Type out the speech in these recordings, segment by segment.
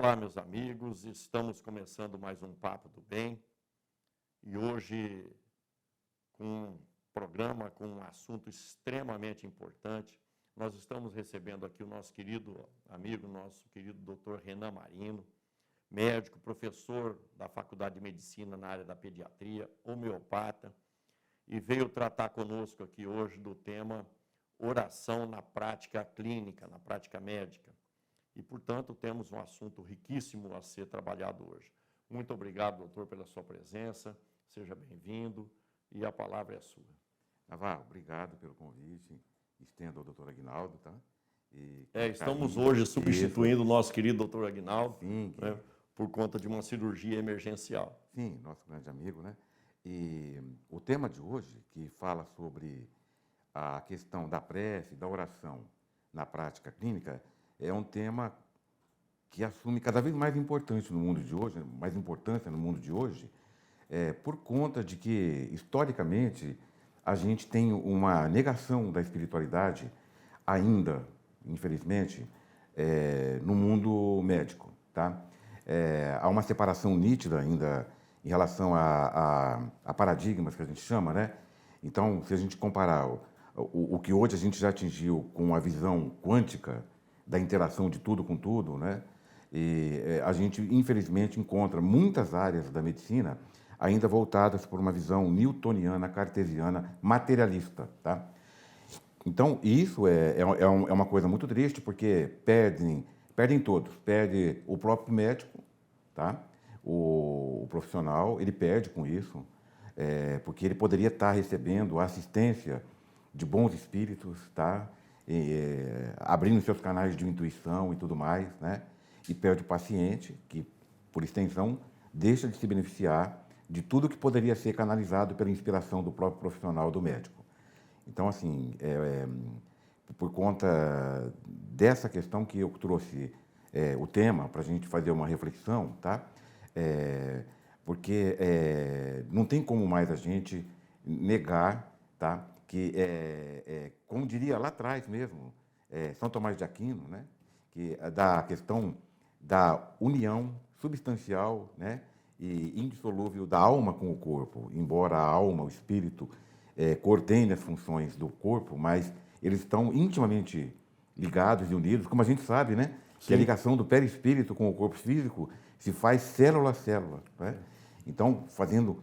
Olá, meus amigos, estamos começando mais um Papo do Bem e hoje com um programa com um assunto extremamente importante. Nós estamos recebendo aqui o nosso querido amigo, nosso querido Dr. Renan Marino, médico, professor da Faculdade de Medicina na área da pediatria, homeopata, e veio tratar conosco aqui hoje do tema oração na prática clínica, na prática médica. E, portanto, temos um assunto riquíssimo a ser trabalhado hoje. Muito obrigado, doutor, pela sua presença. Seja bem-vindo e a palavra é sua. Navarro, obrigado pelo convite. Estendo ao doutor Aguinaldo, tá? Estamos hoje substituindo o nosso querido doutor Aguinaldo, né, por conta de uma cirurgia emergencial. Sim, nosso grande amigo, né? E o tema de hoje, que fala sobre a questão da prece, da oração na prática clínica, é um tema que assume cada vez mais importância no mundo de hoje, mais importância no mundo de hoje, por conta de que, historicamente, a gente tem uma negação da espiritualidade ainda, infelizmente, no mundo médico, tá? Há uma separação nítida ainda em relação a paradigmas que a gente chama, né? Então, se a gente comparar o que hoje a gente já atingiu com a visão quântica da interação de tudo com tudo, né? E a gente, infelizmente, encontra muitas áreas da medicina ainda voltadas por uma visão newtoniana, cartesiana, materialista, tá? Então, isso é uma coisa muito triste, porque perdem todos. Perde o próprio médico, tá? O profissional, ele perde com isso, porque ele poderia estar recebendo a assistência de bons espíritos, tá? Abrindo seus canais de intuição e tudo mais, né? E perde o paciente, que, por extensão, deixa de se beneficiar de tudo que poderia ser canalizado pela inspiração do próprio profissional, do médico. Então, assim, por conta dessa questão que eu trouxe o tema para a gente fazer uma reflexão, tá? Porque não tem como mais a gente negar, tá? Que, como diria lá atrás mesmo, São Tomás de Aquino, né? Que da questão da união substancial, né? E indissolúvel da alma com o corpo, embora a alma, o espírito, coordenem as funções do corpo, mas eles estão intimamente ligados e unidos, como a gente sabe, né? Sim. Que a ligação do perispírito com o corpo físico se faz célula a célula, né? Então, fazendo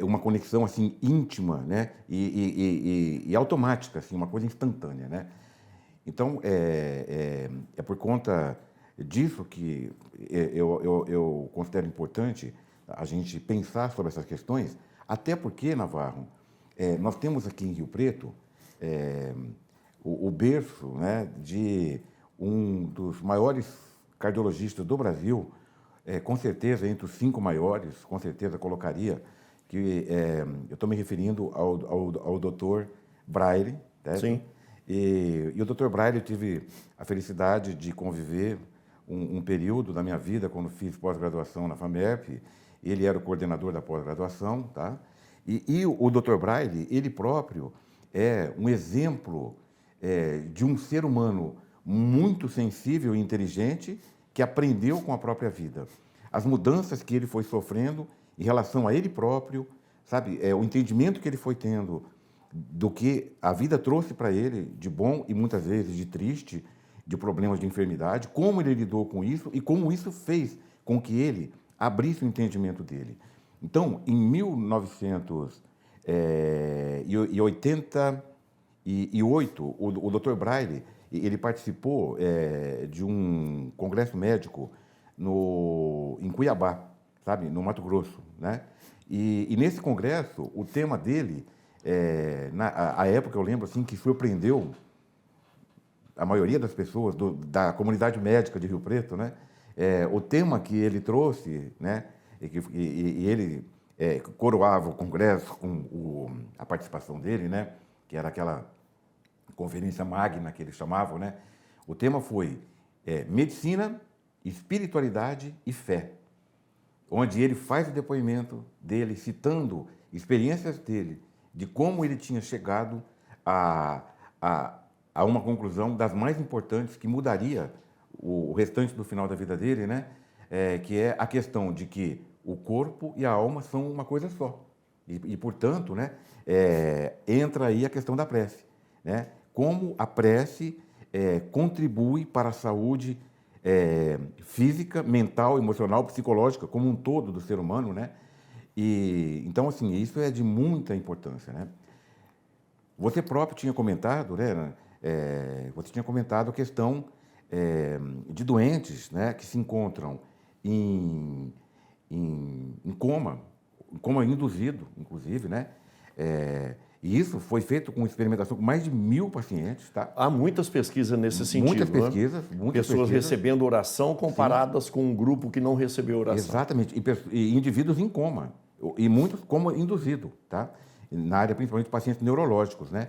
uma conexão assim íntima, né? E automática, assim, uma coisa instantânea, né? Então, é por conta disso que eu considero importante a gente pensar sobre essas questões, até porque, Navarro, nós temos aqui em Rio Preto o berço, né, de um dos maiores cardiologistas do Brasil, com certeza entre os 5 maiores, com certeza colocaria, que eu estou me referindo ao Dr. Braille, né? Sim. E o Dr. Braille, eu tive a felicidade de conviver um período da minha vida, quando fiz pós-graduação na FAMERP. Ele era o coordenador da pós-graduação, tá? E o Dr. Braille, ele próprio é um exemplo de um ser humano muito sensível e inteligente que aprendeu com a própria vida. As mudanças que ele foi sofrendo em relação a ele próprio, sabe? O entendimento que ele foi tendo do que a vida trouxe para ele, de bom e muitas vezes de triste, de problemas de enfermidade, como ele lidou com isso e como isso fez com que ele abrisse o entendimento dele. Então, em 1988, o Dr. Braille, ele participou de um congresso médico em Cuiabá, sabe, no Mato Grosso, né? E nesse congresso, o tema dele, a época eu lembro assim que surpreendeu a maioria das pessoas da comunidade médica de Rio Preto, né? O tema que ele trouxe, né? E ele coroava o congresso com a participação dele, né? Que era aquela conferência magna que eles chamavam, né? O tema foi medicina, espiritualidade e fé, onde ele faz o depoimento dele, citando experiências dele, de como ele tinha chegado a uma conclusão das mais importantes que mudaria o restante do final da vida dele, né? Que é a questão de que o corpo e a alma são uma coisa só. Portanto, né, entra aí a questão da prece, né? Como a prece contribui para a saúde física, mental, emocional, psicológica, como um todo do ser humano, né? Então, assim, isso é de muita importância, né? Você próprio tinha comentado, né? Você tinha comentado a questão de doentes, né, que se encontram em coma induzido, inclusive, né? E isso foi feito com experimentação com mais de 1.000 pacientes, tá? Há muitas pesquisas nesse sentido. Muitas né? pesquisas. Pessoas recebendo oração comparadas com um grupo que não recebeu oração. Exatamente. E indivíduos em coma. E muitos coma induzido, tá? Na área, principalmente, de pacientes neurológicos, né?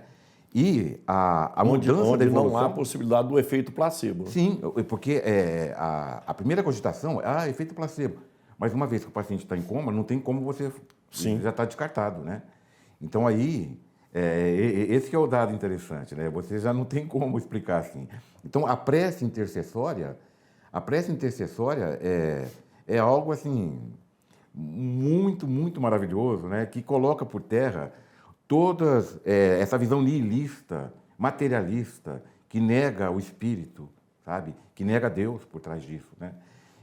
E a mudança da evolução... não há possibilidade do efeito placebo. Sim, porque a primeira cogitação é efeito placebo. Mas uma vez que o paciente está em coma, não tem como você... Sim. Já está descartado, né? Então, aí, esse que é o dado interessante, né? Você já não tem como explicar assim. Então, a prece intercessória é algo, assim, muito, muito maravilhoso, né? Que coloca por terra toda essa visão nihilista, materialista, que nega o espírito, sabe? Que nega Deus por trás disso, né?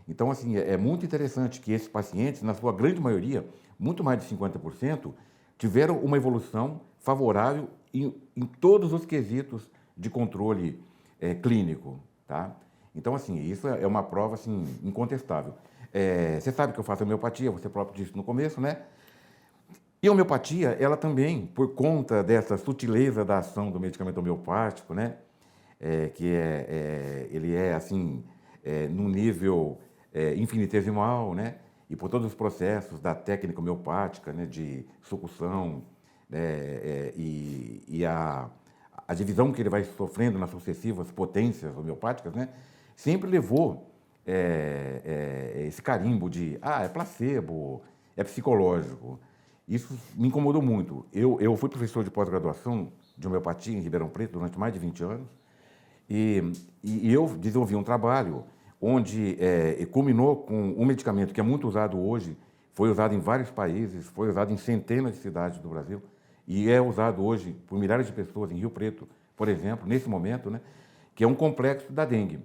Então, assim, é muito interessante que esses pacientes, na sua grande maioria, muito mais de 50%, tiveram uma evolução favorável em todos os quesitos de controle clínico, tá? Então, assim, isso é uma prova, assim, incontestável. Você sabe que eu faço homeopatia, você próprio disse no começo, né? E a homeopatia, ela também, por conta dessa sutileza da ação do medicamento homeopático, né? Ele é, assim, num nível infinitesimal, né? E por todos os processos da técnica homeopática, né? De sucção, e a divisão que ele vai sofrendo nas sucessivas potências homeopáticas, né? Sempre levou esse carimbo de, é placebo, é psicológico. Isso me incomodou muito. Eu fui professor de pós-graduação de homeopatia em Ribeirão Preto durante mais de 20 anos e eu desenvolvi um trabalho onde culminou com um medicamento que é muito usado hoje, foi usado em vários países, foi usado em centenas de cidades do Brasil e é usado hoje por milhares de pessoas em Rio Preto, por exemplo, nesse momento, né, que é um complexo da dengue,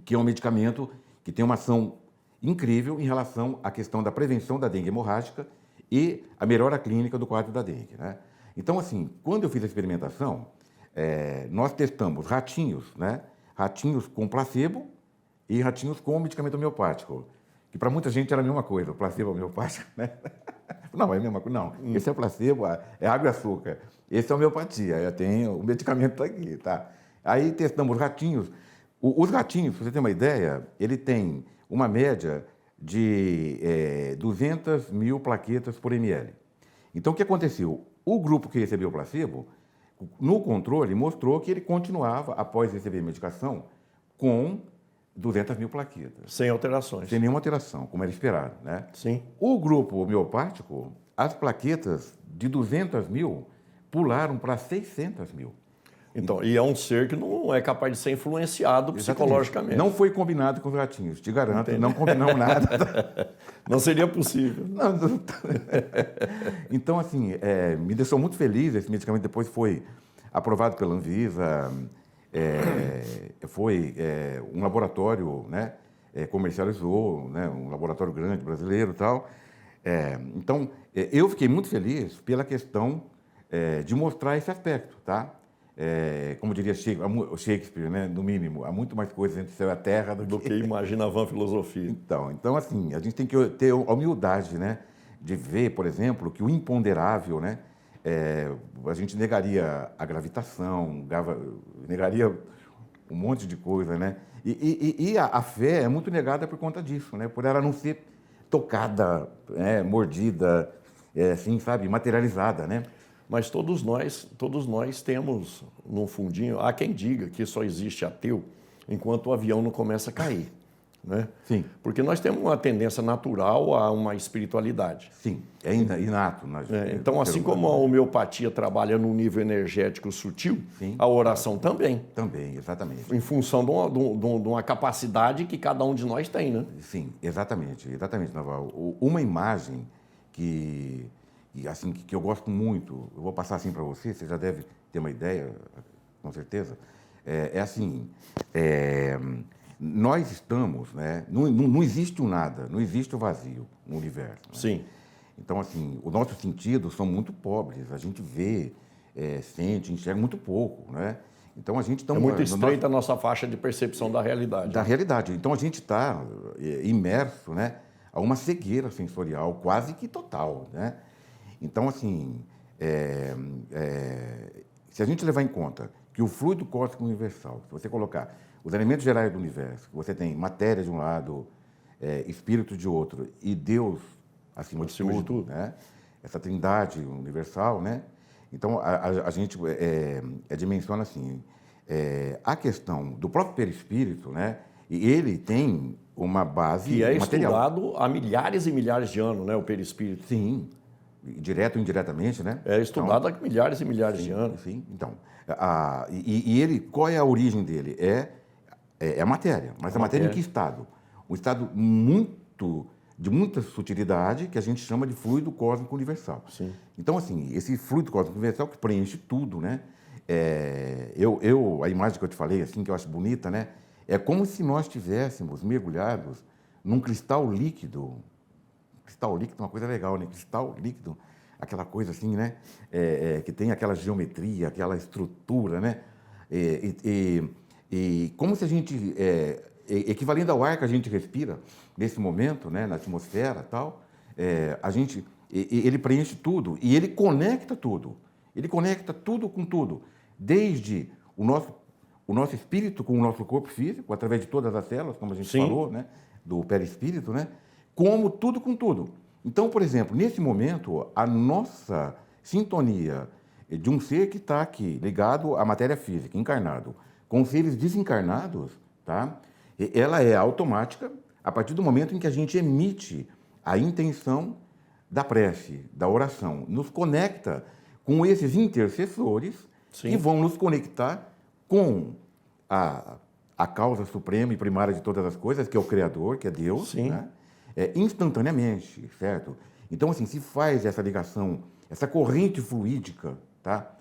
que é um medicamento que tem uma ação incrível em relação à questão da prevenção da dengue hemorrágica e a melhora clínica do quadro da dengue, né? Então, assim, quando eu fiz a experimentação, nós testamos ratinhos, né? Ratinhos com placebo e ratinhos com medicamento homeopático, que para muita gente era a mesma coisa, placebo homeopático, né? Não, é a mesma coisa. Não, esse é placebo, é água e açúcar. Esse é homeopatia, o medicamento está aqui, tá? Aí testamos ratinhos. Os ratinhos, para você ter uma ideia, ele tem uma média de 200.000 plaquetas por ml. Então, o que aconteceu? O grupo que recebeu o placebo, no controle, mostrou que ele continuava, após receber a medicação, com 200.000 plaquetas. Sem alterações. Sem nenhuma alteração, como era esperado, né? Sim. O grupo homeopático, as plaquetas de 200.000 pularam para 600.000. Então, e é um ser que não é capaz de ser influenciado psicologicamente. Não foi combinado com os ratinhos, te garanto, não combinamos nada. Não seria possível. Não. Então, assim, me deixou muito feliz. Esse medicamento depois foi aprovado pela Anvisa, foi um laboratório, né, comercializou, né, um laboratório grande brasileiro e tal. Então, eu fiquei muito feliz pela questão de mostrar esse aspecto, tá? Como diria Shakespeare, né, no mínimo, há muito mais coisas entre o céu e a terra do que imagina a vã filosofia. Então, assim, a gente tem que ter a humildade, né, de ver, por exemplo, que o imponderável, né, a gente negaria a gravitação, negaria um monte de coisa, né? E a fé é muito negada por conta disso, né? Por ela não ser tocada, mordida, assim, sabe, materializada, né? Mas todos nós temos, no fundinho, há quem diga que só existe ateu enquanto o avião não começa a cair. né? Sim. Porque nós temos uma tendência natural a uma espiritualidade. Sim, é inato. Então, assim como a homeopatia trabalha num nível energético sutil, Sim, a oração também, também, exatamente. em função de uma capacidade que cada um de nós tem, né? Sim, exatamente, Naval. Uma imagem que eu gosto muito, eu vou passar assim para você, você já deve ter uma ideia, com certeza. Nós estamos, né? Não existe o nada, não existe o vazio no universo. Né? Sim. Então, assim, os nossos sentidos são muito pobres, a gente vê, sente, enxerga muito pouco, né? Então, a gente está... É muito estreita a nossa faixa de percepção da realidade. Da realidade. Então, a gente está imerso, né, a uma cegueira sensorial quase que total, né? Então, assim, se a gente levar em conta que o fluido cósmico universal, se você colocar os elementos gerais do universo, você tem matéria de um lado, espírito de outro e Deus acima de tudo, né? Essa trindade universal, né? Então, a gente dimensiona assim, a questão do próprio perispírito, né? E ele tem uma base que é material. estudado há milhares e milhares de anos, né? O perispírito. Sim, direto ou indiretamente, né? É estudado há milhares e milhares de anos. Sim, então. Ele, qual é a origem dele? É a matéria. Mas a matéria em que estado? Um estado de muita sutilidade, que a gente chama de fluido cósmico universal. Sim. Então, assim, esse fluido cósmico universal que preenche tudo, né? A imagem que eu te falei, assim, que eu acho bonita, né? É como se nós estivéssemos mergulhados num cristal líquido. Cristal líquido é uma coisa legal, né? Cristal líquido, aquela coisa assim, né? Que tem aquela geometria, aquela estrutura, né? E como se a gente... equivalendo ao ar que a gente respira nesse momento, né? Na atmosfera e tal, ele preenche tudo e ele conecta tudo. Ele conecta tudo com tudo. Desde o nosso espírito com o nosso corpo físico, através de todas as células, como a gente falou, né? Do perispírito, né? Como tudo com tudo. Então, por exemplo, nesse momento, a nossa sintonia de um ser que está aqui, ligado à matéria física, encarnado, com seres desencarnados, tá? Ela é automática a partir do momento em que a gente emite a intenção da prece, da oração. Nos conecta com esses intercessores que vão nos conectar com a causa suprema e primária de todas as coisas, que é o Criador, que é Deus, né? Instantaneamente, certo? Então, assim, se faz essa ligação, essa corrente fluídica, tá?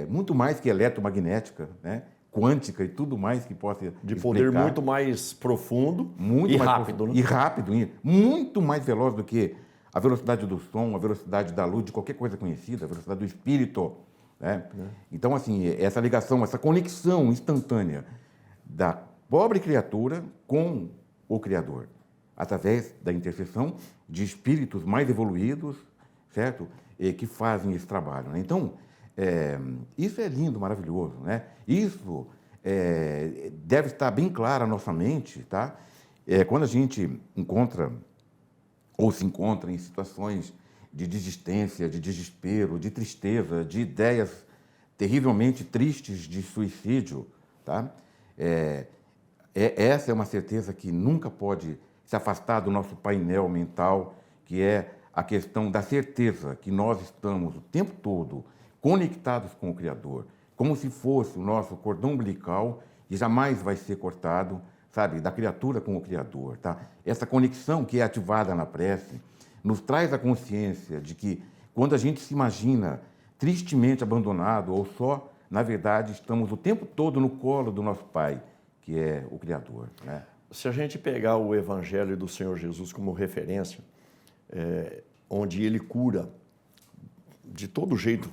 Muito mais que eletromagnética, né? Quântica e tudo mais que possa de explicar. Poder muito mais profundo e rápido. Né? E rápido, muito mais veloz do que a velocidade do som, a velocidade da luz, de qualquer coisa conhecida, a velocidade do espírito. Né? Então, assim, essa ligação, essa conexão instantânea da pobre criatura com o Criador, através da intercessão de espíritos mais evoluídos, certo? Que fazem esse trabalho. Né? Então, isso é lindo, maravilhoso. Né? Isso deve estar bem claro à nossa mente, tá? Quando a gente encontra ou se encontra em situações de desistência, de desespero, de tristeza, de ideias terrivelmente tristes de suicídio, tá? Essa é uma certeza que nunca pode se afastar do nosso painel mental, que é a questão da certeza que nós estamos o tempo todo conectados com o Criador, como se fosse o nosso cordão umbilical e jamais vai ser cortado, sabe, da criatura com o Criador, tá? Essa conexão que é ativada na prece nos traz a consciência de que quando a gente se imagina tristemente abandonado ou só, na verdade, estamos o tempo todo no colo do nosso Pai, que é o Criador, né? Se a gente pegar o Evangelho do Senhor Jesus como referência, onde ele cura de todo jeito,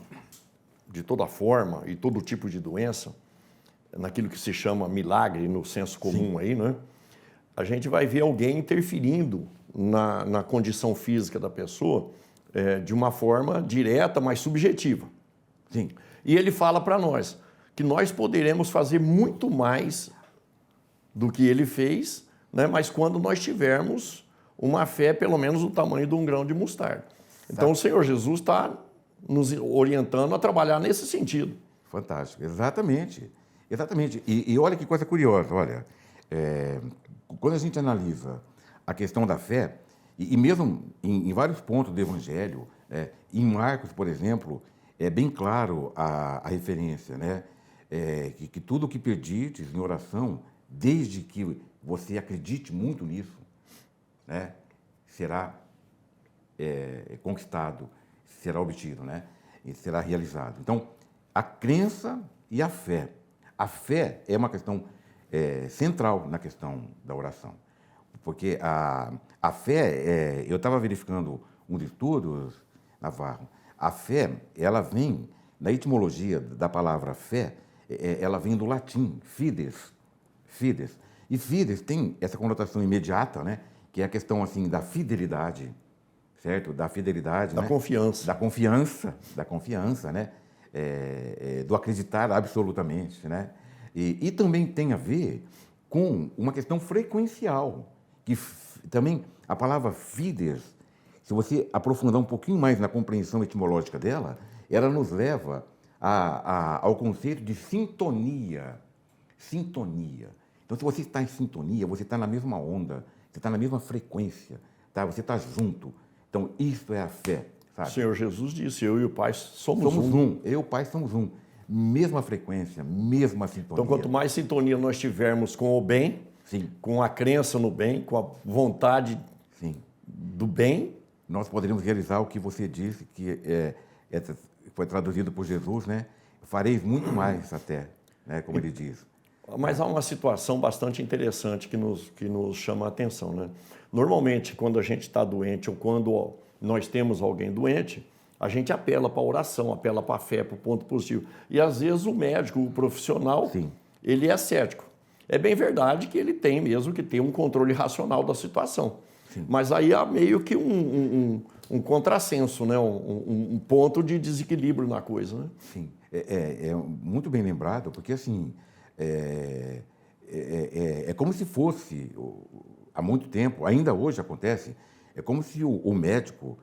de toda forma e todo tipo de doença, naquilo que se chama milagre no senso comum aí, né? A gente vai ver alguém interferindo na condição física da pessoa de uma forma direta, mas subjetiva. Sim. E ele fala para nós que nós poderemos fazer muito mais do que ele fez, né? Mas quando nós tivermos uma fé, pelo menos do tamanho de um grão de mostarda. Então, o Senhor Jesus está nos orientando a trabalhar nesse sentido. Fantástico, exatamente. Exatamente. E olha que coisa curiosa, olha, quando a gente analisa a questão da fé, e mesmo em vários pontos do Evangelho, em Marcos, por exemplo, é bem claro a referência, né? Que tudo o que pedirdes em oração, desde que você acredite muito nisso, né, será conquistado, será obtido, né? E será realizado. Então, a crença e a fé. A fé é uma questão central na questão da oração. Porque a fé, eu estava verificando uns estudos, Navarro, a fé, ela vem, na etimologia da palavra fé, ela vem do latim, fides, fides. E fides tem essa conotação imediata, né? Que é a questão assim da fidelidade, certo? Da fidelidade, Da né? confiança. Da confiança, né? Do acreditar absolutamente, né? E também tem a ver com uma questão frequencial, que também a palavra fides, se você aprofundar um pouquinho mais na compreensão etimológica dela, ela nos leva ao conceito de sintonia. Sintonia. Então, se você está em sintonia, você está na mesma onda, você está na mesma frequência, tá? Você está junto. Então, isso é a fé, sabe? O Senhor Jesus disse, eu e o Pai somos um. Eu e o Pai somos um. Mesma frequência, mesma sintonia. Então, quanto mais sintonia nós tivermos com o bem, sim, com a crença no bem, com a vontade sim, do bem, nós poderemos realizar o que você disse, que foi traduzido por Jesus, né? Fareis muito mais até, né? Como ele diz. Mas há uma situação bastante interessante que nos chama a atenção, né? Normalmente, quando a gente está doente ou quando nós temos alguém doente, a gente apela para a oração, apela para a fé, para o ponto positivo. E às vezes o médico, o profissional, sim, ele é cético. É bem verdade que ele tem mesmo que ter um controle racional da situação. sim. Mas aí há meio que um contrassenso, né? Um ponto de desequilíbrio na coisa, né? Sim, é muito bem lembrado, porque assim, é como se fosse, há muito tempo, ainda hoje acontece, é como se o médico,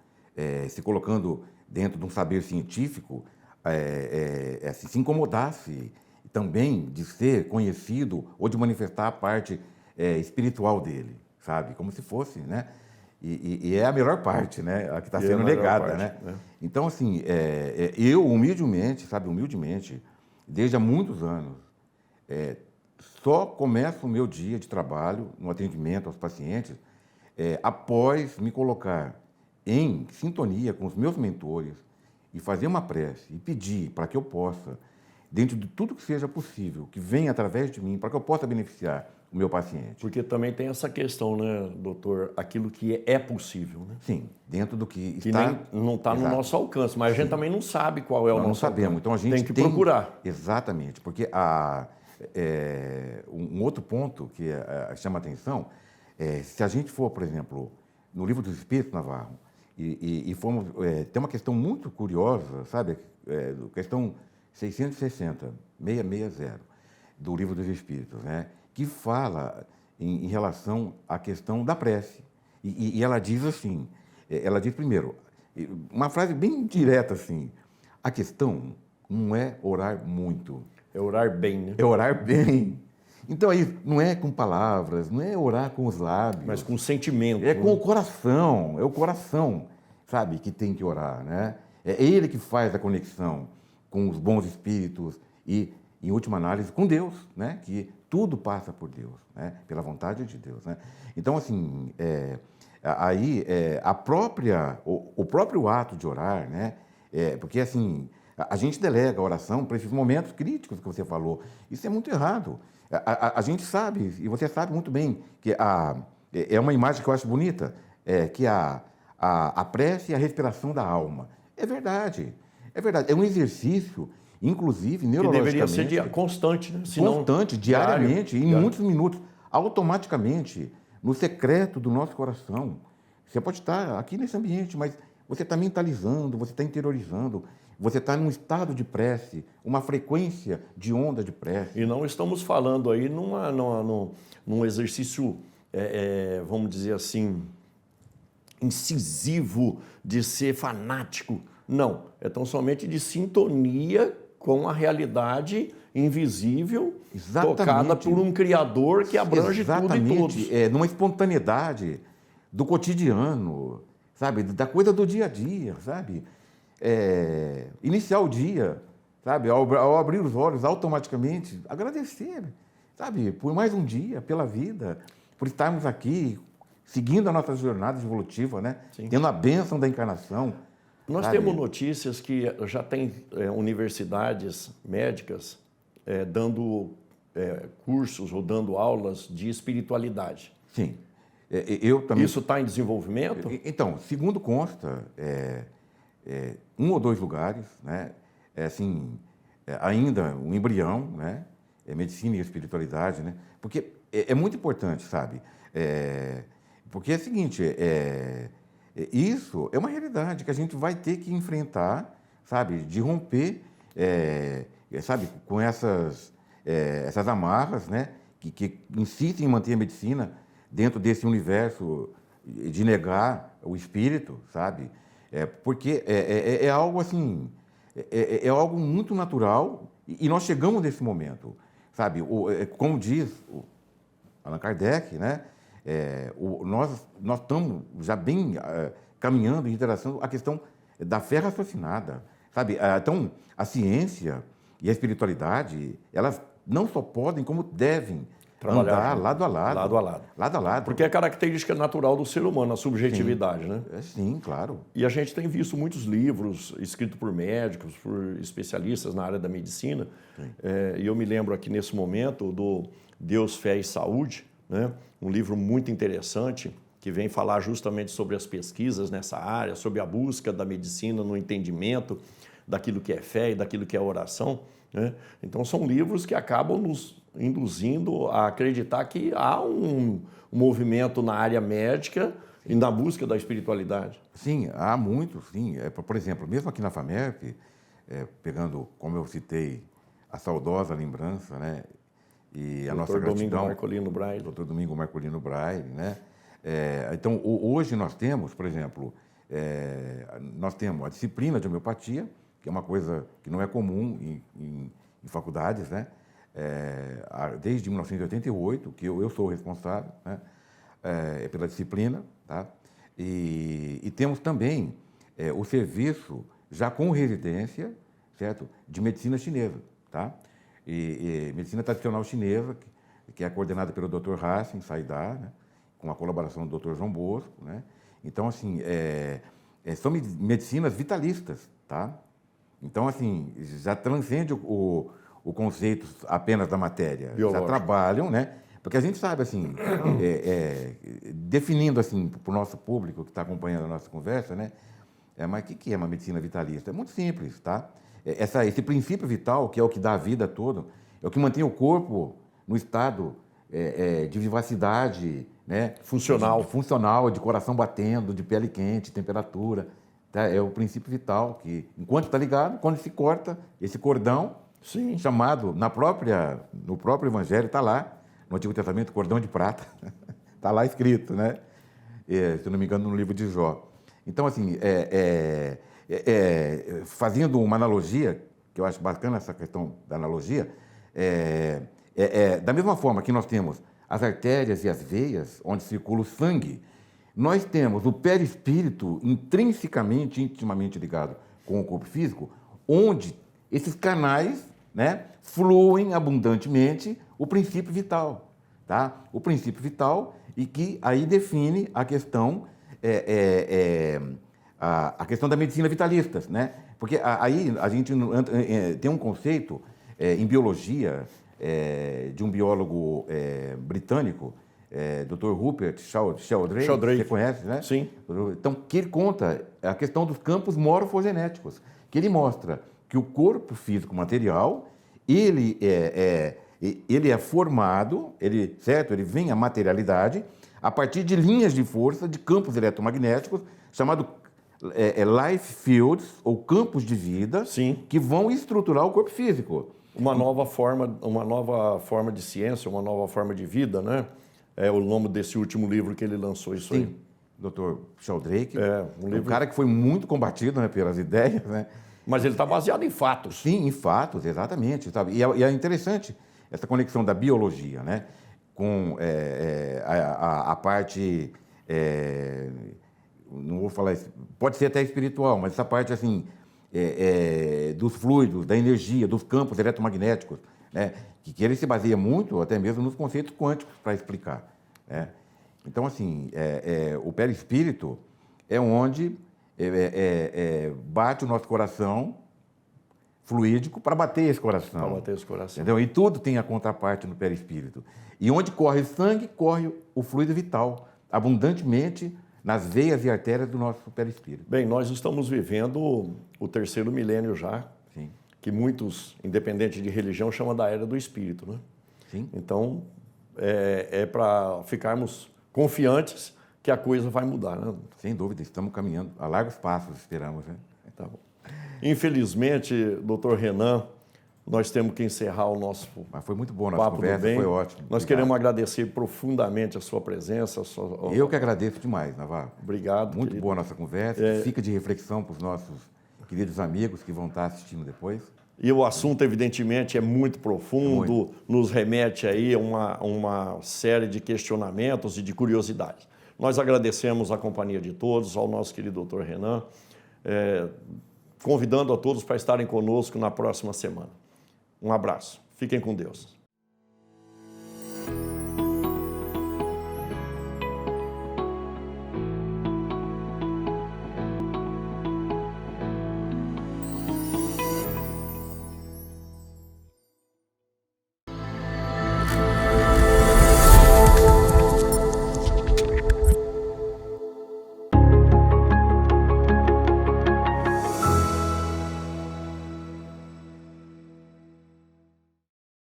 se colocando dentro de um saber científico, se incomodasse também de ser conhecido ou de manifestar a parte espiritual dele, sabe? Como se fosse, né? E é a melhor parte, né? A que está sendo negada, né? Então, assim, eu humildemente, sabe, humildemente, desde há muitos anos, só começo o meu dia de trabalho, no atendimento aos pacientes, após me colocar em sintonia com os meus mentores e fazer uma prece e pedir para que eu possa, dentro de tudo que seja possível, que venha através de mim, para que eu possa beneficiar o meu paciente. Porque também tem essa questão, né, doutor, aquilo que é possível, né? Sim, dentro do que Que está... não está no nosso alcance, mas a gente também não sabe qual é o Nós não nosso sabemos, alcance. então a gente tem que procurar. Exatamente, porque um outro ponto que chama a atenção se a gente for, por exemplo, no Livro dos Espíritos, Navarro, e formos... tem uma questão muito curiosa, sabe? Questão 660, 660, do Livro dos Espíritos, né? Que fala em relação à questão da prece. E ela diz assim, ela diz primeiro, uma frase bem direta assim, a questão não é orar muito. É orar bem, né? É orar bem. Então, aí, não é com palavras, não é orar com os lábios. Mas com sentimento. É com o coração, é o coração, sabe, que tem que orar, né? É ele que faz a conexão com os bons espíritos e, em última análise, com Deus, né? Que tudo passa por Deus, né? Pela vontade de Deus, né? Então, assim, o próprio ato de orar, né? Porque, assim, a gente delega a oração para esses momentos críticos que você falou. Isso é muito errado. A gente sabe, e você sabe muito bem, que é uma imagem que eu acho bonita, que a prece e a respiração da alma. É verdade, é verdade. É um exercício, inclusive, neurologicamente... Que deveria ser constante, né? Senão, constante, diariamente, em muitos minutos, automaticamente, no secreto do nosso coração. Você pode estar aqui nesse ambiente, mas você está mentalizando, você está interiorizando, você está num estado de prece, uma frequência de onda de prece. E não estamos falando aí num exercício, vamos dizer assim, incisivo de ser fanático. Não, é tão somente de sintonia com a realidade invisível, Exatamente. tocada por um Criador que abrange tudo e todos. Numa espontaneidade do cotidiano, sabe? Da coisa do dia a dia, sabe? Iniciar o dia, sabe? Ao abrir os olhos, automaticamente, agradecer, sabe? Por mais um dia, pela vida, por estarmos aqui, seguindo a nossa jornada evolutiva, né? Sim. Tendo a bênção da encarnação. Nós sabe? temos notícias que já tem universidades médicas dando cursos ou dando aulas de espiritualidade. Sim. Eu também... Isso está em desenvolvimento? Então, segundo consta, 1 ou 2 lugares, né? Ainda um embrião, né? Medicina e espiritualidade, né? Porque é muito importante, sabe? Porque é o seguinte, isso é uma realidade que a gente vai ter que enfrentar, sabe? De romper, sabe? Com essas amarras, né? Que insistem em manter a medicina dentro desse universo de negar o espírito, sabe? Porque é algo assim, é algo muito natural e nós chegamos nesse momento, sabe? Como diz o Allan Kardec, né? Nós estamos já bem caminhando em direção à questão da fé raciocinada, sabe? Então, a ciência e a espiritualidade, elas não só podem, como devem trabalhar andar lado a lado. Lado a lado. Lado a lado. Porque é característica natural do ser humano, a subjetividade, né? Sim, claro. E a gente tem visto muitos livros escritos por médicos, por especialistas na área da medicina. E eu me lembro aqui nesse momento do Deus, Fé e Saúde, né? Um livro muito interessante que vem falar justamente sobre as pesquisas nessa área, sobre a busca da medicina no entendimento daquilo que é fé e daquilo que é oração, né? Então são livros que acabam nos induzindo a acreditar que há um movimento na área médica e na busca da espiritualidade. Sim, há muito, sim. Por exemplo, mesmo aqui na FAMERP, pegando, como eu citei, a saudosa lembrança, né? E a nossa gratidão. Dr. Domingo Marcolino Braille. Dr. Domingo Marcolino Braille, né? Então, hoje nós temos, por exemplo, nós temos a disciplina de homeopatia, que é uma coisa que não é comum em faculdades, né? Desde 1988, que eu sou o responsável, né? Pela disciplina, tá? E temos também o serviço já com residência, certo? De medicina chinesa, tá? E medicina tradicional chinesa, que é coordenada pelo Dr. Hassan Saidar, né? Com a colaboração do Dr. João Bosco, né? Então, assim, são medicinas vitalistas, tá? Então, assim, já transcende o conceito apenas da matéria. Biológico. Já trabalham, né? Porque a gente sabe, assim, definindo, assim, para o nosso público que está acompanhando a nossa conversa, né? Mas o que é uma medicina vitalista? É muito simples, tá? Esse princípio vital, que é o que dá a vida toda, é o que mantém o corpo no estado de vivacidade, né? Funcional. De coração batendo, de pele quente, temperatura. Tá? É o princípio vital, que enquanto está ligado, quando se corta, esse cordão, Sim. chamado, no próprio Evangelho, está lá, no Antigo Testamento, cordão de prata, está lá escrito, né? Se eu não me engano, no livro de Jó. Então, assim, fazendo uma analogia, que eu acho bacana essa questão da analogia, da mesma forma que nós temos as artérias e as veias, onde circula o sangue, nós temos o perispírito intrinsecamente, intimamente ligado com o corpo físico, onde esses canais, né, fluem abundantemente o princípio vital, tá? O princípio vital, e que aí define a questão, a questão da medicina vitalista, né? Porque aí a gente tem um conceito em biologia de um biólogo britânico, Dr. Rupert Sheldrake, você conhece, né? Sim. Então, que ele conta a questão dos campos morfogenéticos, que ele mostra que o corpo físico material, ele é formado, certo? Ele vem à materialidade a partir de linhas de força de campos eletromagnéticos, chamado life fields, ou campos de vida, Sim. que vão estruturar o corpo físico. Uma nova forma de ciência, uma nova forma de vida, né? É o nome desse último livro que ele lançou, isso Sim. Dr. Sheldrake, um livro... um cara que foi muito combatido, né, pelas ideias, né? Mas ele está baseado em fatos. Sim, em fatos, exatamente. Sabe? E é interessante essa conexão da biologia, né, com a parte, não vou falar, pode ser até espiritual, mas essa parte assim, dos fluidos, da energia, dos campos eletromagnéticos, né, que ele se baseia muito, até mesmo, nos conceitos quânticos para explicar. Né? Então, assim, o perispírito é onde bate o nosso coração fluídico para bater esse coração. Para bater esse coração. Entendeu? E tudo tem a contraparte no perispírito. E onde corre sangue, corre o fluido vital, abundantemente nas veias e artérias do nosso perispírito. Bem, nós estamos vivendo o 3º milênio já, Sim. que muitos, independente de religião, chamam da era do espírito, né? Sim. Então, é para ficarmos confiantes que a coisa vai mudar, né? Sem dúvida, estamos caminhando a largos passos, esperamos, né? Tá bom. Infelizmente, doutor Renan, nós temos que encerrar o nosso Mas foi muito bom a nossa Papo do conversa, Bem. foi ótimo. Nós queremos agradecer profundamente a sua presença. Eu que agradeço demais, Navarro. Obrigado, Muito querido. boa a nossa conversa, fica de reflexão para os nossos queridos amigos que vão estar assistindo depois. E o assunto, evidentemente, é muito profundo, nos remete aí a uma série de questionamentos e de curiosidades. Nós agradecemos a companhia de todos, ao nosso querido doutor Renan, convidando a todos para estarem conosco na próxima semana. Um abraço. Fiquem com Deus.